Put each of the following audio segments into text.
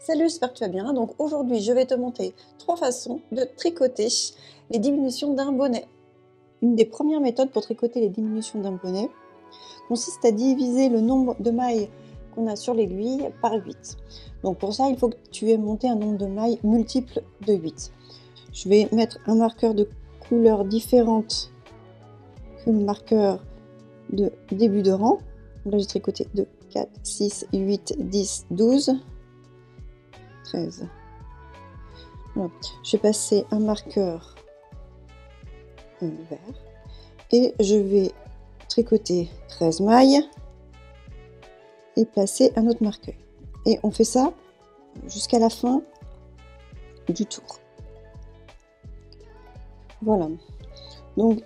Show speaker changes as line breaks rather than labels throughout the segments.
Salut, j'espère que tu vas bien. Donc aujourd'hui, je vais te montrer 3 façons de tricoter les diminutions d'un bonnet. Une des premières méthodes pour tricoter les diminutions d'un bonnet consiste à diviser le nombre de mailles qu'on a sur l'aiguille par 8. Donc pour ça, il faut que tu aies monté un nombre de mailles multiple de 8. Je vais mettre un marqueur de couleur différente que le marqueur de début de rang. Là, j'ai tricoté 2, 4, 6, 8, 10, 12. 13. Voilà. Je vais passer un marqueur vert et je vais tricoter 13 mailles et placer un autre marqueur. Et on fait ça jusqu'à la fin du tour. Voilà. Donc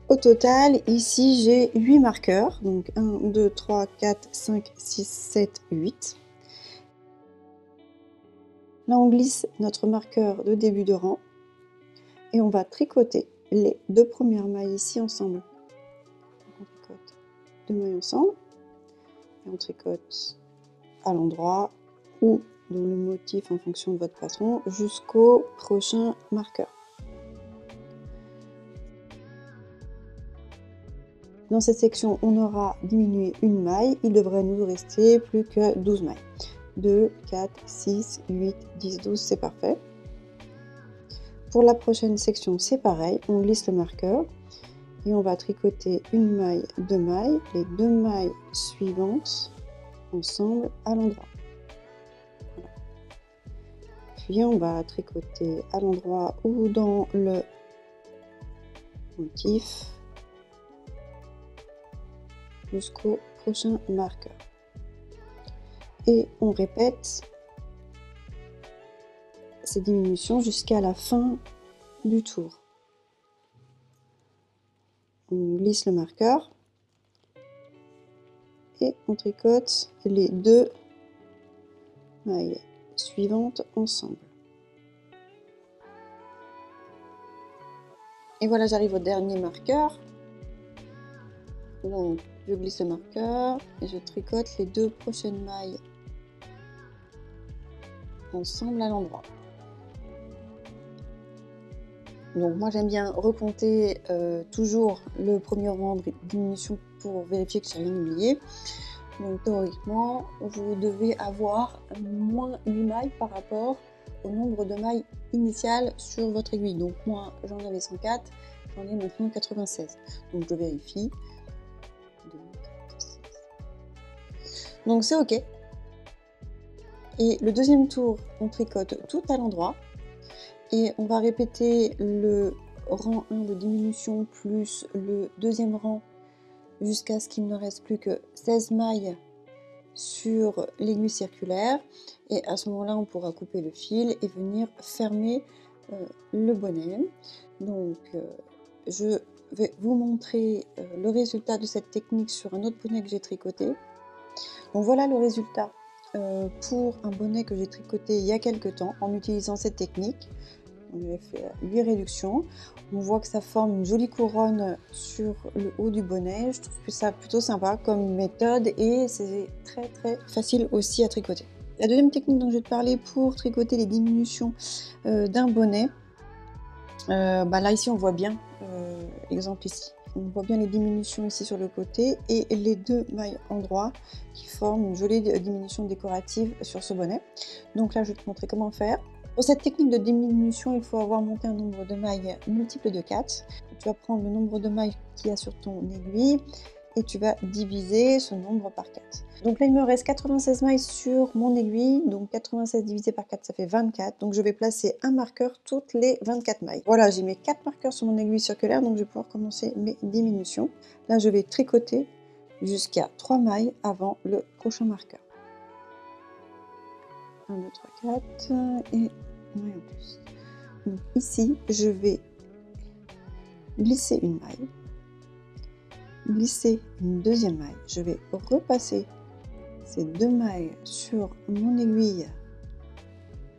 au total, ici j'ai 8 marqueurs. Donc 1, 2, 3, 4, 5, 6, 7, 8. Là, on glisse notre marqueur de début de rang et on va tricoter les 2 premières mailles ici ensemble. On tricote 2 mailles ensemble et on tricote à l'endroit ou dans le motif en fonction de votre patron jusqu'au prochain marqueur. Dans cette section, on aura diminué une maille. Il devrait nous rester plus que 12 mailles. 2, 4, 6, 8, 10, 12, c'est parfait. Pour la prochaine section, c'est pareil. On glisse le marqueur et on va tricoter une maille, 2 mailles, les 2 mailles suivantes ensemble à l'endroit. Voilà. Puis on va tricoter à l'endroit ou dans le motif jusqu'au prochain marqueur. Et on répète ces diminutions jusqu'à la fin du tour. On glisse le marqueur et on tricote les 2 mailles suivantes ensemble. Et voilà, j'arrive au dernier marqueur. Donc je glisse le marqueur et je tricote les 2 prochaines mailles ensemble à l'endroit. Donc moi j'aime bien recompter toujours le premier rang de diminution pour vérifier que j'ai rien oublié. Donc théoriquement, vous devez avoir moins 8 mailles par rapport au nombre de mailles initiales sur votre aiguille. Donc moi j'en avais 104, j'en ai maintenant 96. Donc je vérifie. 2, 4, 6. Donc c'est ok. Et le deuxième tour, on tricote tout à l'endroit. Et on va répéter le rang 1 de diminution plus le deuxième rang jusqu'à ce qu'il ne reste plus que 16 mailles sur l'aiguille circulaire. Et à ce moment-là, on pourra couper le fil et venir fermer le bonnet. Donc, je vais vous montrer le résultat de cette technique sur un autre bonnet que j'ai tricoté. Donc voilà le résultat pour un bonnet que j'ai tricoté il y a quelques temps en utilisant cette technique. On lui a fait 8 réductions. On voit que ça forme une jolie couronne sur le haut du bonnet. Je trouve que ça plutôt sympa comme méthode et c'est très facile aussi à tricoter. La deuxième technique dont je vais te parler pour tricoter les diminutions d'un bonnet, là ici on voit bien, exemple ici. On voit bien les diminutions ici sur le côté et les 2 mailles endroits qui forment une jolie diminution décorative sur ce bonnet. Donc là je vais te montrer comment faire. Pour cette technique de diminution, il faut avoir monté un nombre de mailles multiple de 4. Tu vas prendre le nombre de mailles qu'il y a sur ton aiguille et tu vas diviser ce nombre par 4. Donc là, il me reste 96 mailles sur mon aiguille. Donc 96 divisé par 4, ça fait 24. Donc je vais placer un marqueur toutes les 24 mailles. Voilà, j'ai mes 4 marqueurs sur mon aiguille circulaire. Donc je vais pouvoir commencer mes diminutions. Là, je vais tricoter jusqu'à 3 mailles avant le prochain marqueur. 1, 2, 3, 4 et maille en plus. Donc ici, je vais glisser une maille, glisser une deuxième maille. Je vais repasser ces 2 mailles sur mon aiguille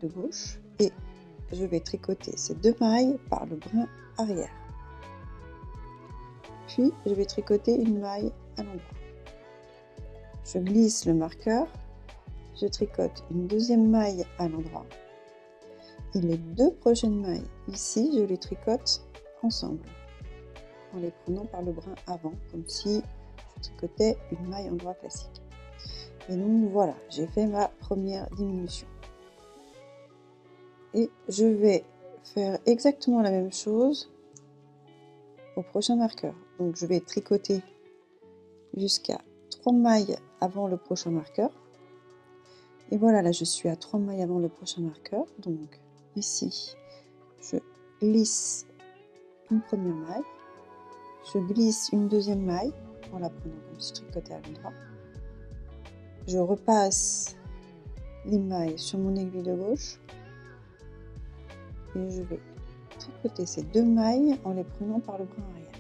de gauche et je vais tricoter ces 2 mailles par le brin arrière. Puis, je vais tricoter une maille à l'endroit. Je glisse le marqueur je tricote une deuxième maille à l'endroit. Et les deux prochaines mailles ici, je les tricote ensemble, en les prenant par le brin avant, comme si je tricotais une maille endroit classique. Et donc voilà, j'ai fait ma première diminution. Et je vais faire exactement la même chose au prochain marqueur. Donc je vais tricoter jusqu'à 3 mailles avant le prochain marqueur. Et voilà, là je suis à 3 mailles avant le prochain marqueur. Donc ici, je glisse une première maille, je glisse une deuxième maille en la prenant comme si je tricotais à l'endroit. Je repasse les mailles sur mon aiguille de gauche et je vais tricoter ces deux mailles en les prenant par le brin arrière.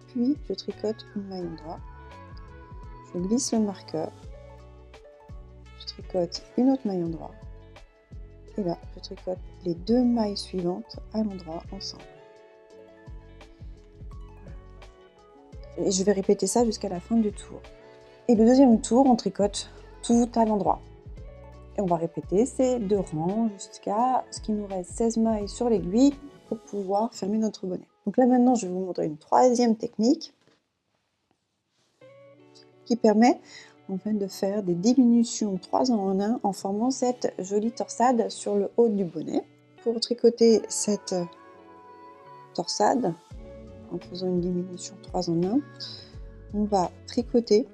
Puis je tricote une maille endroit, je glisse le marqueur, je tricote une autre maille endroit et là je tricote les deux mailles suivantes à l'endroit ensemble. Et je vais répéter ça jusqu'à la fin du tour. Et le deuxième tour, on tricote tout à l'endroit. Et on va répéter ces deux rangs jusqu'à ce qu'il nous reste 16 mailles sur l'aiguille pour pouvoir fermer notre bonnet. Donc là maintenant, je vais vous montrer une troisième technique qui permet en fait de faire des diminutions 3 en 1 en formant cette jolie torsade sur le haut du bonnet. Pour tricoter cette torsade, en faisant une diminution 3 en 1, on va tricoter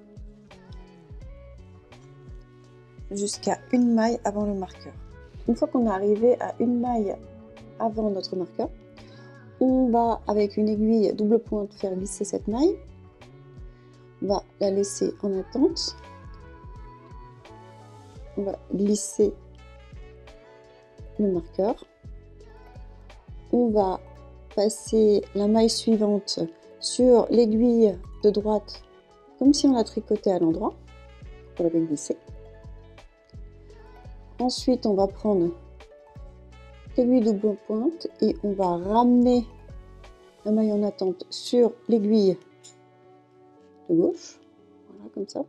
jusqu'à une maille avant le marqueur. Une fois qu'on est arrivé à une maille avant notre marqueur, on va avec une aiguille double pointe faire glisser cette maille. On va la laisser en attente. On va glisser le marqueur. On va passer la maille suivante sur l'aiguille de droite comme si on la tricotait à l'endroit, on l'avait glissée. Ensuite, on va prendre l'aiguille double pointe et on va ramener la maille en attente sur l'aiguille de gauche, voilà comme ça.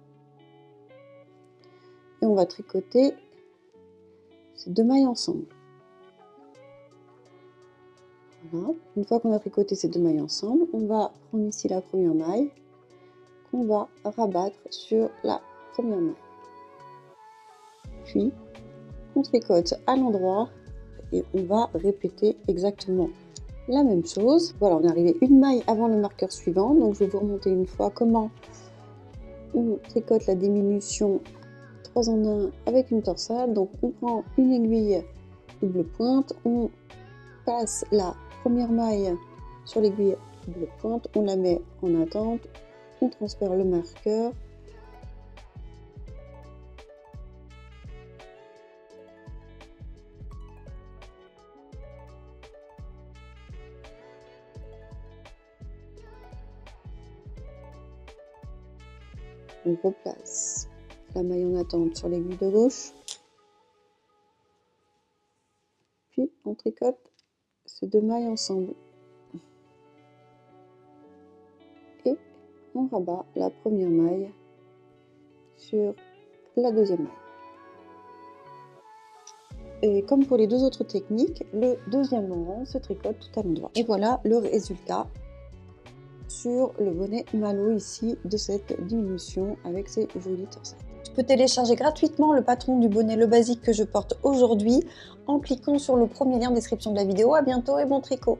Et on va tricoter ces deux mailles ensemble. Voilà. Une fois qu'on a tricoté ces deux mailles ensemble, on va prendre ici la première maille qu'on va rabattre sur la première maille. Puis on tricote à l'endroit et on va répéter exactement la même chose. Voilà, on est arrivé une maille avant le marqueur suivant, donc je vais vous remonter une fois comment on tricote la diminution 3 en 1 avec une torsade. Donc on prend une aiguille double pointe, on passe la première maille sur l'aiguille double pointe, on la met en attente, on transfère le marqueur, on replace la maille en attente sur l'aiguille de gauche, puis on tricote ces deux mailles ensemble et on rabat la première maille sur la deuxième maille. Et comme pour les deux autres techniques, le deuxième rang se tricote tout à l'endroit. Et voilà le résultat sur le bonnet Malo ici de cette diminution avec ces jolies torsades. Tu peux télécharger gratuitement le patron du bonnet Le Basique que je porte aujourd'hui en cliquant sur le premier lien en description de la vidéo. À bientôt et bon tricot!